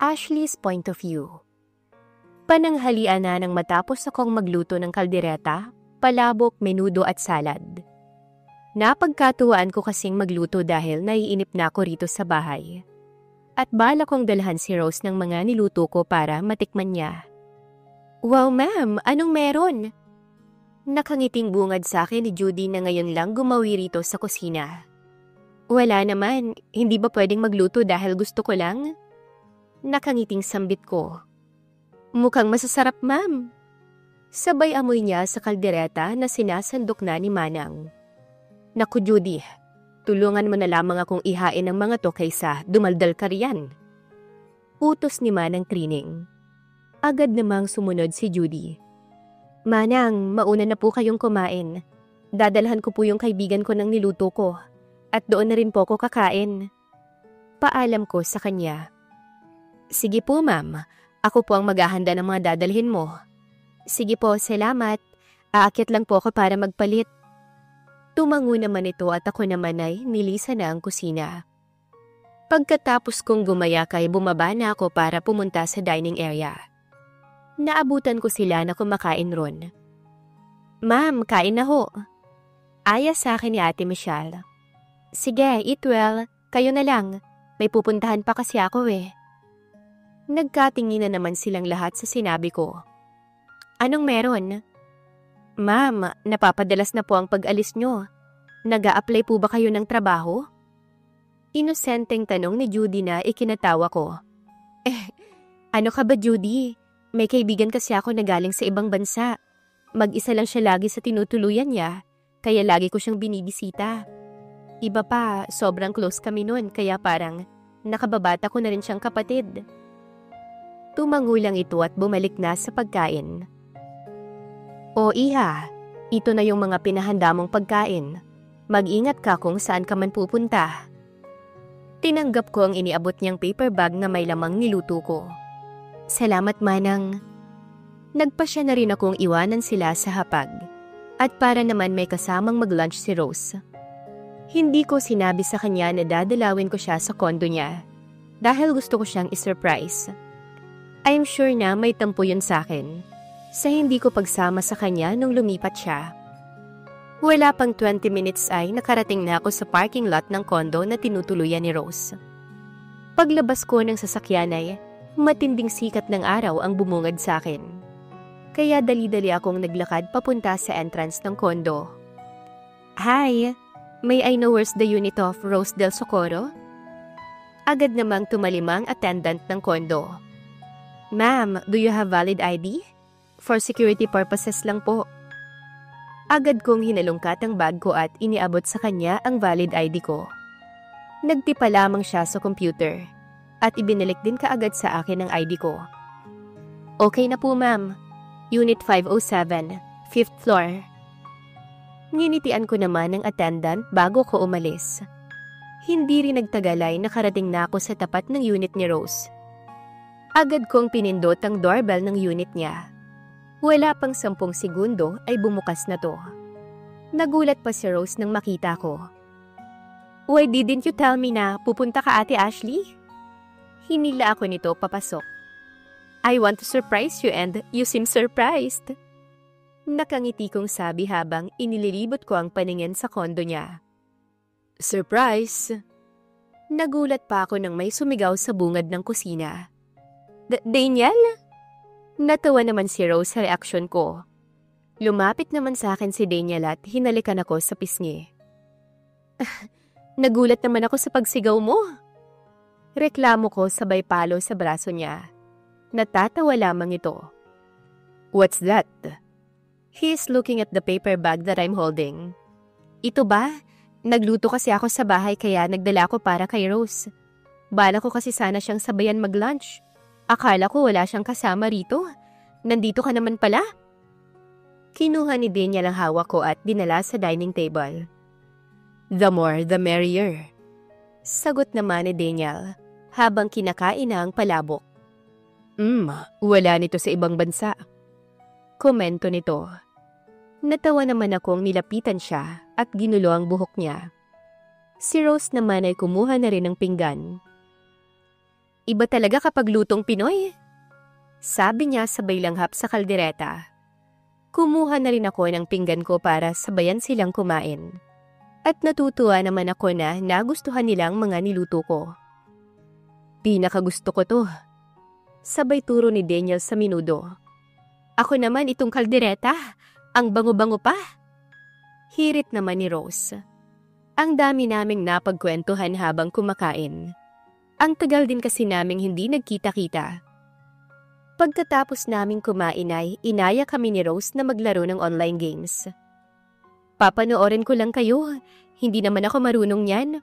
Ashley's point of view. Pananghalian na nang matapos akong magluto ng kaldereta, palabok, menudo at salad. Napagkatuwaan ko kasing magluto dahil naiinip na ako rito sa bahay. At bala kong dalhan si Rose ng mga niluto ko para matikman niya. Wow ma'am, anong meron? Nakangiting bungad sa akin ni Judy na ngayon lang gumawi rito sa kusina. Wala naman, hindi ba pwedeng magluto dahil gusto ko lang? Nakangiting sambit ko. Mukhang masasarap ma'am. Sabay amoy niya sa kaldereta na sinasandok na ni Manang. Naku Judy, tulungan mo na lamang akong ihain ang mga to kaysa dumaldal ka riyan. Utos ni Manang Trining. Agad namang sumunod si Judy. Manang, mauna na po kayong kumain. Dadalhan ko po yung kaibigan ko ng niluto ko. At doon na rin po ko kakain. Paalam ko sa kanya. Sige po ma'am, ako po ang maghahanda ng mga dadalhin mo. Sige po, salamat. Aakyat lang po ako para magpalit. Tumango naman ito at ako naman ay nilisan na ang kusina. Pagkatapos kong gumayakay, bumaba na ako para pumunta sa dining area. Naabutan ko sila na kumakain ron. Ma'am, kain na ho. Aya sa akin ni Ate Michelle. Sige, eat well. Kayo na lang. May pupuntahan pa kasi ako eh. Nagkatingin na naman silang lahat sa sinabi ko. Anong meron? Ma'am, napapadalas na po ang pag-alis nyo. Nag-a-apply po ba kayo ng trabaho? Inosenteng tanong ni Judy na ikinatawa ko. Ano ka ba Judy? May kaibigan kasi ako na galing sa ibang bansa. Mag-isa lang siya lagi sa tinutuluyan niya, kaya lagi ko siyang binibisita. Iba pa, sobrang close kami nun, kaya parang nakababata ko na rin siyang kapatid. Tumango lang ito at bumalik na sa pagkain. O iha, ito na yung mga pinahanda mong pagkain. Mag-ingat ka kung saan ka man pupunta. Tinanggap ko ang iniabot niyang paper bag na may lamang niluto ko. Salamat Manang. Nagpasya na rin akong iwanan sila sa hapag. At para naman may kasamang mag-lunch si Rose. Hindi ko sinabi sa kanya na dadalawin ko siya sa kondo niya. Dahil gusto ko siyang isurprise. I'm sure na may tampo yun sa akin. Sa hindi ko pagsama sa kanya nung lumipat siya. Wala pang 20 minutes ay nakarating na ako sa parking lot ng kondo na tinutuluyan ni Rose. Paglabas ko ng sasakyan ay matinding sikat ng araw ang bumungad sa akin. Kaya dali-dali akong naglakad papunta sa entrance ng kondo. Hi! May I know where's the unit of Rose del Socorro? Agad namang tumalimang attendant ng kondo. Ma'am, do you have valid ID? For security purposes lang po. Agad kong hinalungkat ang bag ko at iniabot sa kanya ang valid ID ko. Nagtipa lamang siya sa computer at ibinalik din kaagad sa akin ang ID ko. Okay na po ma'am. Unit 507, 5th floor. Nginitian ko naman ang attendant bago ko umalis. Hindi rin nagtagal ay nakarating na ako sa tapat ng unit ni Rose. Agad kong pinindot ang doorbell ng unit niya. Wala pang 10 segundo ay bumukas na to. Nagulat pa si Rose nang makita ko. Why didn't you tell me na pupunta ka Ate Ashley? Hinila ako nito papasok. I want to surprise you and you seem surprised. Nakangiti kong sabi habang inililibot ko ang paningin sa kondo niya. Surprise! Nagulat pa ako nang may sumigaw sa bungad ng kusina. Daniel? Natawa naman si Rose sa reaksyon ko. Lumapit naman sa akin si Daniel at hinalikan ako sa pisngi. Nagulat naman ako sa pagsigaw mo. Reklamo ko sabay palo sa braso niya. Natatawa lamang ito. What's that? He's looking at the paper bag that I'm holding. Ito ba? Nagluto kasi ako sa bahay kaya nagdala ko para kay Rose. Bala ko kasi sana siyang sabayan mag-lunch. Akala ko wala siyang kasama rito. Nandito ka naman pala. Kinuha ni Daniel ang hawak ko at dinala sa dining table. The more, the merrier. Sagot naman ni Daniel habang kinakain na ang palabok. Wala nito sa ibang bansa. Komento nito. Natawa naman akong nilapitan siya at ginulo ang buhok niya. Si Rose naman ay kumuha na rin ng pinggan. Iba talaga kapag lutong Pinoy. Sabi niya sabay langhap sa kaldereta. Kumuha na rin ako ng pinggan ko para sabayan silang kumain. At natutuwa naman ako na nagustuhan nilang mga niluto ko. Pinakagusto ko to. Sabay turo ni Daniel sa menudo. Ako naman itong kaldereta. Ang bango-bango pa. Hirit naman ni Rose. Ang dami naming napagkwentuhan habang kumakain. Ang tagal din kasi naming hindi nagkita-kita. Pagkatapos naming kumain ay inaya kami ni Rose na maglaro ng online games. Papanoorin ko lang kayo, hindi naman ako marunong yan.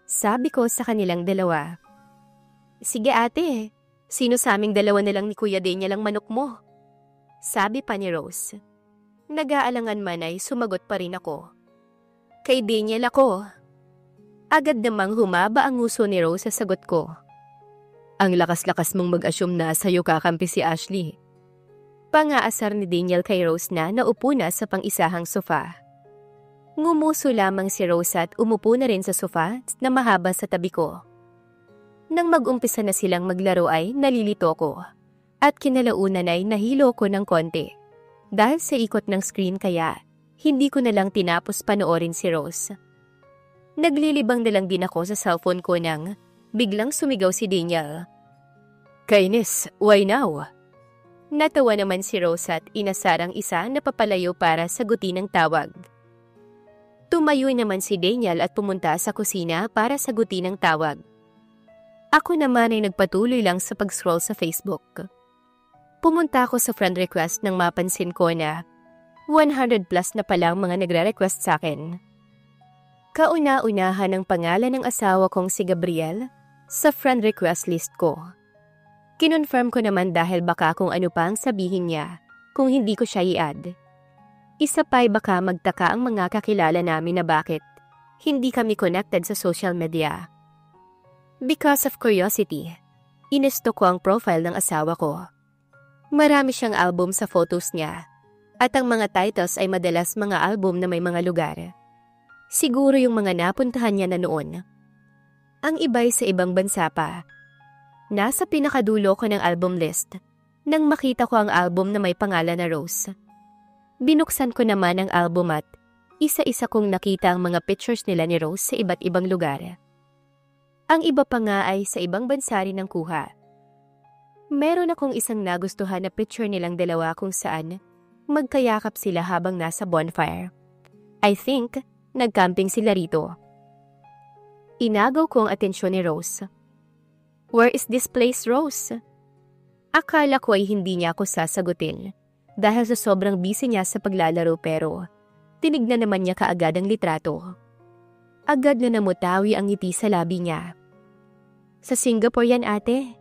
Sabi ko sa kanilang dalawa. Sige ate, sino sa aming dalawa na lang ni Kuya Daniel ang manok mo? Sabi pa ni Rose. Nag-aalangan man ay sumagot pa rin ako. Kay Daniel ako. Agad namang humaba ang nguso ni Rose sa sagot ko. Ang lakas-lakas mong mag-assume na sa'yo kakampi si Ashley. Pangaasar ni Daniel kay Rose na naupo na sa pang-isahang sofa. Ngumuso lamang si Rose at umupo na rin sa sofa na mahaba sa tabi ko. Nang mag-umpisa na silang maglaro ay nalilito ko. At kinalaunan ay nahilo ko ng konti. Dahil sa ikot ng screen kaya, hindi ko na lang tinapos panoorin si Rose. Naglilibang na lang din ako sa cellphone ko nang biglang sumigaw si Daniel. Kainis, why now? Natawa naman si Rose at inasarang isa na papalayo para sagutin ang tawag. Tumayo naman si Daniel at pumunta sa kusina para sagutin ang tawag. Ako naman ay nagpatuloy lang sa pag-scroll sa Facebook. Pumunta ako sa friend request nang mapansin ko na 100 plus na palang mga nagre-request sa akin. Kauna-unahan ang pangalan ng asawa kong si Gabriel sa friend request list ko. Kinonfirm ko naman dahil baka kung ano pa ang sabihin niya kung hindi ko siya i-add. Isa pa'y baka magtaka ang mga kakilala namin na bakit hindi kami connected sa social media. Because of curiosity, inesto ko ang profile ng asawa ko. Marami siyang album sa photos niya at ang mga titles ay madalas mga album na may mga lugar. Siguro yung mga napuntahan niya na noon. Ang iba'y sa ibang bansa pa. Nasa pinakadulo ko ng album list nang makita ko ang album na may pangalan na Rose. Binuksan ko naman ang album at isa-isa kong nakita ang mga pictures nila ni Rose sa iba't ibang lugar. Ang iba pa nga ay sa ibang bansa rin ang kuha. Meron akong isang nagustuhan na picture nilang dalawa kung saan magkayakap sila habang nasa bonfire. I think nagcamping sila rito. Inagaw ko ang atensyon ni Rose. Where is this place, Rose? Akala ko ay hindi niya ako sasagutin dahil sa sobrang busy niya sa paglalaro pero tinignan naman niya kaagad ang litrato. Agad na namutawi ang ngiti sa labi niya. Sa Singapore yan ate.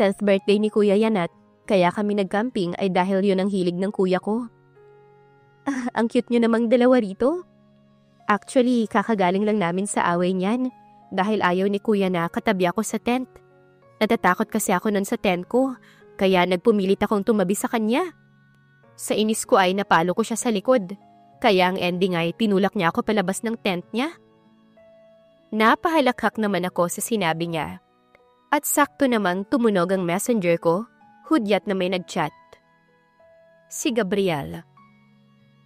10th birthday ni Kuya yan at kaya kami nagcamping ay dahil yun ang hilig ng kuya ko. Ang cute nyo namang dalawa rito. Actually, kakagaling lang namin sa away niyan dahil ayaw ni kuya na katabi ako sa tent. Natatakot kasi ako nun sa tent ko kaya nagpumilit akong tumabi sa kanya. Sa inis ko ay napalo ko siya sa likod kaya ang ending ay tinulak niya ako palabas ng tent niya. Napahalakhak naman ako sa sinabi niya. At sakto namang tumunog ang messenger ko, hudyat na may nag-chat. Si Gabriel.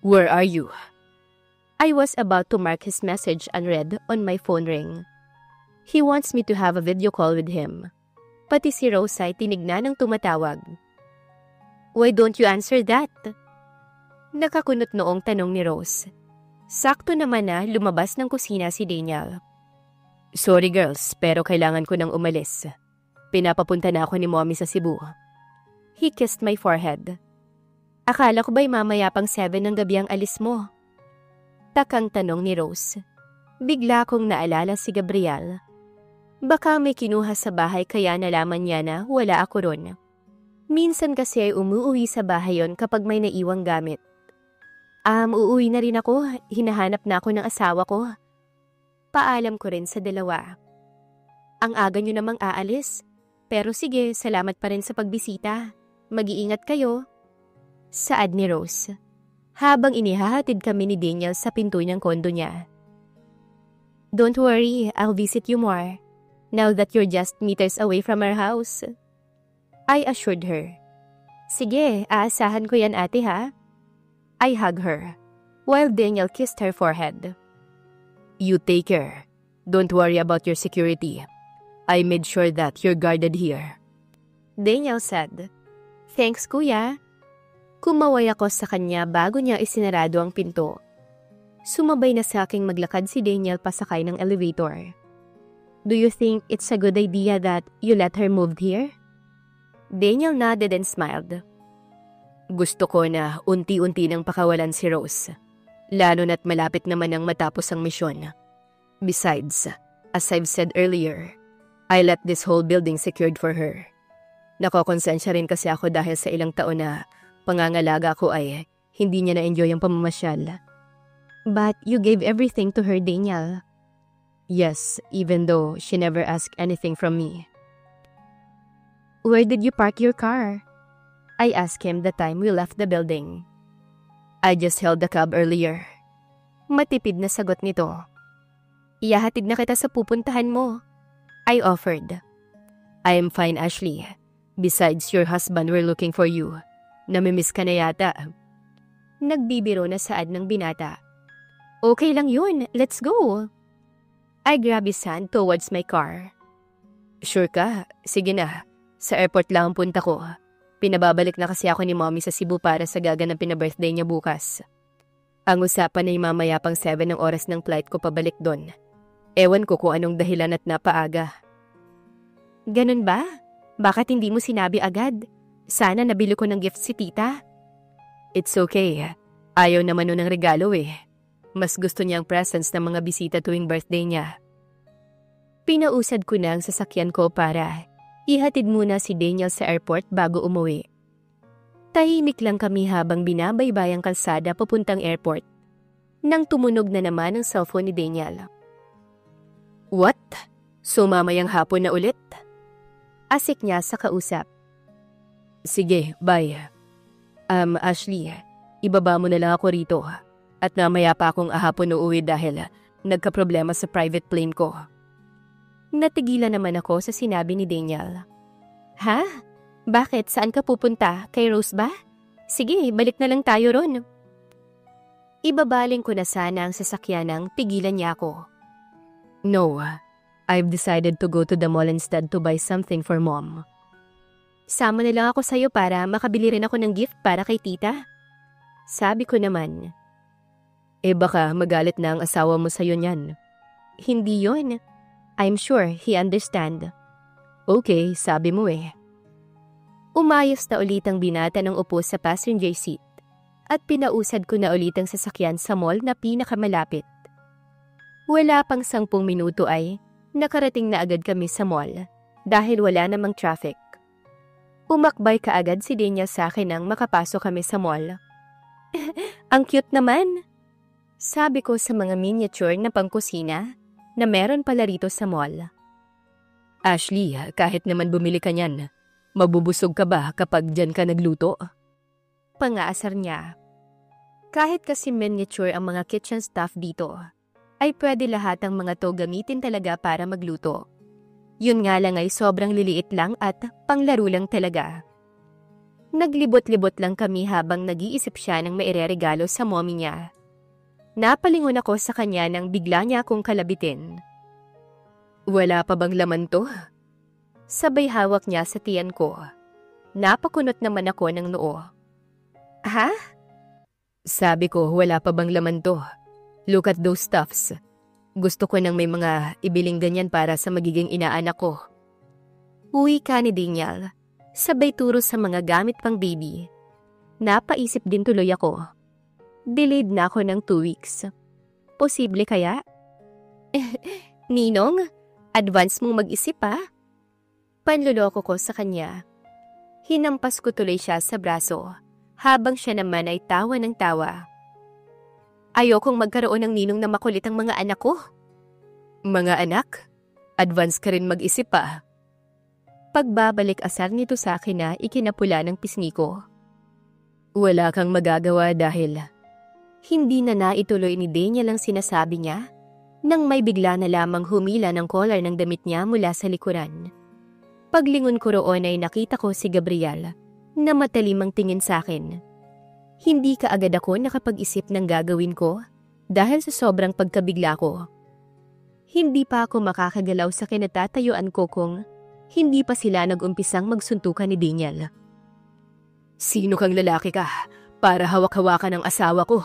Where are you? I was about to mark his message unread on my phone ring. He wants me to have a video call with him. Pati si Rose ay tinignan ng tumatawag. Why don't you answer that? Nakakunot noong tanong ni Rose. Sakto naman na lumabas ng kusina si Daniel. Sorry girls, pero kailangan ko nang umalis. Pinapapunta na ako ni Mommy sa Cebu. He kissed my forehead. Akala ko ba'y mamaya pang 7 ng gabi ang alis mo? Takang tanong ni Rose. Bigla kong naalala si Gabriel. Baka may kinuha sa bahay kaya nalaman niya na wala ako ron. Minsan kasi ay umuwi sa bahay yon kapag may naiwang gamit. Uuwi na rin ako, hinahanap na ako ng asawa ko. Paalam ko rin sa dalawa. Ang aga nyo namang aalis. Pero sige, salamat pa rin sa pagbisita. Mag-iingat kayo. Saad ni Rose. Habang inihahatid kami ni Daniel sa pinto ng kondo niya. Don't worry, I'll visit you more. now that you're just meters away from our house. I assured her. Sige, aasahan ko yan ate ha. I hug her, while Daniel kissed her forehead. You take care. Don't worry about your security. I made sure that you're guarded here. Daniel said. Thanks kuya. Kumaway ako sa kanya bago niya isinarado ang pinto. Sumabay na sa aking maglakad si Daniel pasakay ng elevator. Do you think it's a good idea that you let her move here? Daniel nodded and smiled. Gusto ko na unti-unti nang pakawalan si Rose. Lalo na't malapit naman ang matapos ang misyon. Besides, as I've said earlier, I let this whole building secured for her. Nakokonsensya rin kasi ako dahil sa ilang taon na pangangalaga ko ay hindi niya na-enjoy ang pamamasyal. But you gave everything to her, Daniel. Yes, even though she never asked anything from me. Where did you park your car? I asked him the time we left the building. I just held the cab earlier. Matipid na sagot nito. Iyahatid na kita sa pupuntahan mo. I offered. I am fine, Ashley. Besides, your husband were looking for you. Namimiss ka na yata. Nagbibiro na saad ng binata. Okay lang yun, let's go. I grabbed his hand towards my car. Sure ka? Sige na. Sa airport lang ang punta ko. Pinababalik na kasi ako ni Mommy sa Cebu para sa gaganapin na birthday niya bukas. Ang usapan ay mamaya pang 7 ng oras ng flight ko pabalik doon. Ewan ko kung anong dahilan at napaaga. Ganun ba? Bakit hindi mo sinabi agad? Sana nabili ko ng gift si tita. It's okay. Ayaw naman nun ng regalo eh. Mas gusto niya ang presents ng mga bisita tuwing birthday niya. Pinausad ko na ang sasakyan ko para ihatid muna si Daniel sa airport bago umuwi. Tahimik lang kami habang binabaybay ang kalsada papuntang airport. Nang tumunog na naman ang cellphone ni Daniel. What? So mamayang hapon na ulit? Asik niya sa kausap. Sige, bye. Ashley, ibaba mo na lang ako rito. At mamaya pa akong ahapon uuwi dahil nagkaproblema sa private plane ko. Natigilan naman ako sa sinabi ni Daniel. Ha? Bakit? Saan ka pupunta? Kay Rose ba? Sige, balik na lang tayo ron. Ibabaling ko na sana ang sasakyan nang pigilan niya ako. No, I've decided to go to the mall instead to buy something for Mom. Sama na lang ako sa'yo para makabili rin ako ng gift para kay tita. Sabi ko naman. Baka magalit na ang asawa mo sa'yo niyan. Hindi yon. I'm sure he understand. Okay, sabi mo eh. Umayos na ulit ang binata ng upo sa passenger seat at pinausad ko na ulit ang sasakyan sa mall na pinakamalapit. Wala pang 10 minuto ay nakarating na agad kami sa mall dahil wala namang traffic. Umakbay kaagad si Daniel sa akin nang makapasok kami sa mall. Ang cute naman! Sabi ko sa mga miniature na pangkusina na meron pala rito sa mall. Ashley, kahit naman bumili ka niyan, mabubusog ka ba kapag dyan ka nagluto? Pangaasar niya. Kahit kasi miniature ang mga kitchen stuff dito, ay pwede lahat ang mga to gamitin talaga para magluto. Yun nga lang ay sobrang liliit lang at panglaro lang talaga. Naglibot-libot lang kami habang nag-iisip siya ng maireregalo sa mommy niya. Napalingon ako sa kanya nang bigla niya akong kalabitin. Wala pa bang laman to? Sabay hawak niya sa tiyan ko. Napakunot naman ako ng noo. Ha? Sabi ko, wala pa bang laman to? Look at those stuffs. Gusto ko nang may mga ibiling ganyan para sa magiging inaanak ko. Uwi ka ni Daniel. Sabay turo sa mga gamit pang baby. Napaisip din tuloy ako. Delayed na ako ng 2 weeks. Posible kaya? Ninong, advance mong mag-isip ha? Panluloko ko sa kanya. Hinampas ko tuloy siya sa braso, habang siya naman ay tawa ng tawa. Ayokong magkaroon ng ninong na makulit ang mga anak ko. Mga anak? Advance ka rin mag-isip pa. Pagbabalik asar nito sa akin na ikinapula ng pisngi ko. Wala kang magagawa dahil hindi na naituloy ni Daniel ang sinasabi niya nang may bigla na lamang humila ng collar ng damit niya mula sa likuran. Paglingon ko roon ay nakita ko si Gabriel na matalimang tingin sa akin. Hindi kaagad ako nakapag-isip ng gagawin ko dahil sa sobrang pagkabigla ko. Hindi pa ako makakagalaw sa kinatatayuan ko kung hindi pa sila nag-umpisang magsuntukan ni Daniel. "Sino kang lalaki ka para hawak-hawakan ang asawa ko?"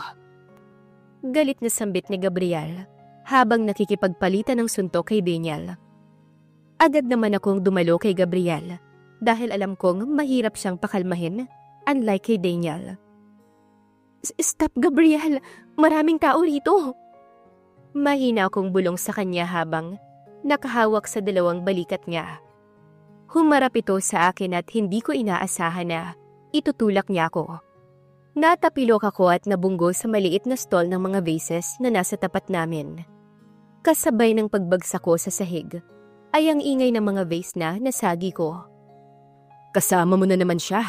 Galit na sambit ni Gabriel habang nakikipagpalitan ng suntok kay Daniel. Agad naman akong dumalo kay Gabriel dahil alam kong mahirap siyang pakalmahin, unlike kay Daniel. "Stop, Gabriel! Maraming tao rito!" Mahina akong bulong sa kanya habang nakahawak sa dalawang balikat niya. Humarap ito sa akin at hindi ko inaasahan na itutulak niya ako. Natapilok ako at nabunggo sa maliit na stall ng mga vases na nasa tapat namin. Kasabay ng pagbagsak ko sa sahig, ay ang ingay ng mga vase na nasagi ko. "Kasama mo na naman siya.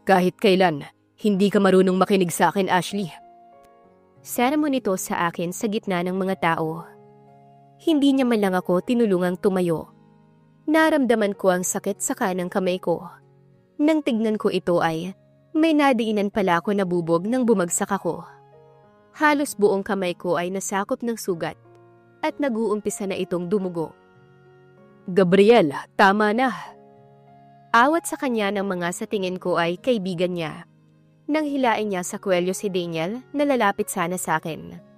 Kahit kailan, hindi ka marunong makinig sa akin, Ashley." Sara mo nito sa akin sa gitna ng mga tao. Hindi niya man lang ako tinulungang tumayo. Naramdaman ko ang sakit sa kanang kamay ko. Nang tignan ko ito ay may nadiinan pala ako na bubog nang bumagsak ako. Halos buong kamay ko ay nasakop ng sugat at nag-uumpisa na itong dumugo. "Gabriel, tama na." Awat sa kanya ng mga sa tingin ko ay kaibigan niya. Nang hilain niya sa kwelyo si Daniel na lalapit sana sa akin.